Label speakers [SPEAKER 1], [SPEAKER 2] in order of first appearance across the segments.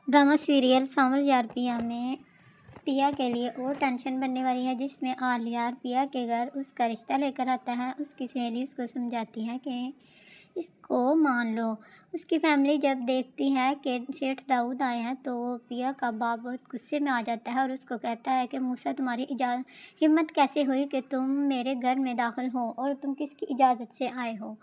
[SPEAKER 1] Drama serial सांवल यार पिया में पिया के लिए और टेंशन बनने वाली है, जिसमें आलिया पिया के घर उसका रिश्ता लेकर आता है। उसकी सहेली उसको समझाती है कि इसको मान लो। उसकी फैमिली जब देखती है कि सेठ दाऊद आए हैं तो पिया का बाप बहुत गुस्से में आ जाता है और उसको कहता है कि मूसा, तुम्हारी हिम्मत कैसे हुई कि तुम मेरे घर में दाखिल हो और तुम किसकी इजाज़त से आए हो।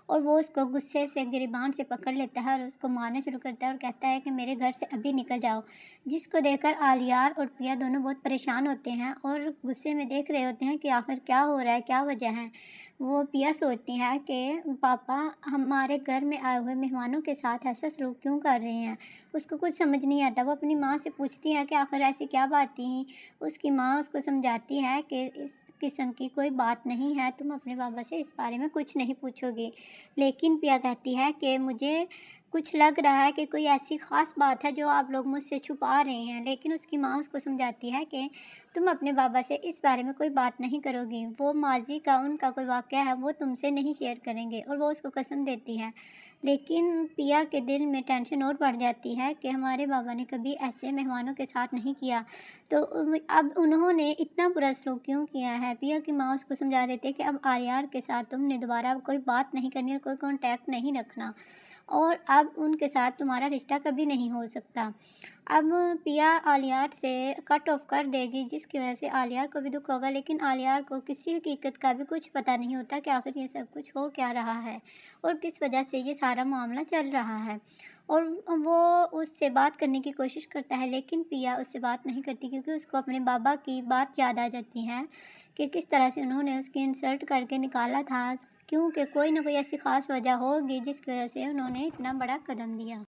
[SPEAKER 1] और वो उसको गुस्से से गिरबान से पकड़ लेता है और उसको मारना शुरू करता है और कहता है कि मेरे घर से अभी निकल जाओ। जिसको देखकर आलियार और पिया दोनों बहुत परेशान होते हैं और गुस्से में देख रहे होते हैं कि आखिर क्या हो रहा है, क्या वजह है। वो पिया सोचती है कि पापा हमारे घर में आए हुए मेहमानों के साथ ऐसा सलूक क्यों कर रहे हैं। उसको कुछ समझ नहीं आता। वो अपनी माँ से पूछती है कि आखिर ऐसी क्या बात थी। उसकी माँ उसको समझाती है कि इस किस्म की कोई बात नहीं है, तुम अपने पापा से इस बारे में कुछ नहीं पूछोगी। लेकिन पिया कहती है कि मुझे कुछ लग रहा है कि कोई ऐसी ख़ास बात है जो आप लोग मुझसे छुपा रहे हैं। लेकिन उसकी माँ उसको समझाती है कि तुम अपने बाबा से इस बारे में कोई बात नहीं करोगी। वो माज़ी का उनका कोई वाक़या है वो तुमसे नहीं शेयर करेंगे, और वो उसको कसम देती है। लेकिन पिया के दिल में टेंशन और बढ़ जाती है कि हमारे बाबा ने कभी ऐसे मेहमानों के साथ नहीं किया, तो अब उन्होंने इतना बुरा सलूक क्यों किया है। पिया की माँ उसको समझा देती है कि अब आर्यार के साथ तुमने दोबारा कोई बात नहीं करनी और कोई कॉन्टैक्ट नहीं रखना, और अब उनके साथ तुम्हारा रिश्ता कभी नहीं हो सकता। अब पिया आलियार से कट ऑफ कर देगी, जिसकी वजह से आलियार को भी दुख होगा। लेकिन आलियार को किसी हकीकत का भी कुछ पता नहीं होता कि आखिर ये सब कुछ हो क्या रहा है और किस वजह से ये सारा मामला चल रहा है। और वो उससे बात करने की कोशिश करता है, लेकिन पिया उससे बात नहीं करती क्योंकि उसको अपने बाबा की बात याद आ जाती है कि किस तरह से उन्होंने उसकी इंसल्ट करके निकाला था। क्योंकि कोई ना कोई ऐसी ख़ास वजह होगी जिसकी वजह से उन्होंने इतना बड़ा कदम लिया।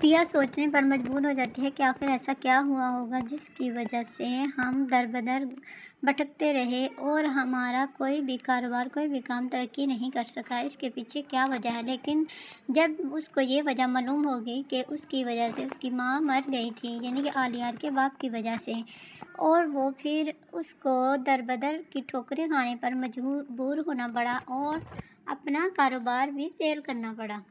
[SPEAKER 1] पिया सोचने पर मजबूर हो जाती है कि आखिर ऐसा क्या हुआ होगा जिसकी वजह से हम दर-बदर भटकते रहे और हमारा कोई भी कारोबार, कोई भी काम तरक्की नहीं कर सका। इसके पीछे क्या वजह है? लेकिन जब उसको ये वजह मालूम होगी कि उसकी वजह से उसकी माँ मर गई थी, यानी कि आलियार के बाप की वजह से, और वो फिर उसको दर-बदर की ठोकरें खाने पर मजबूर होना पड़ा और अपना कारोबार भी सेल करना पड़ा।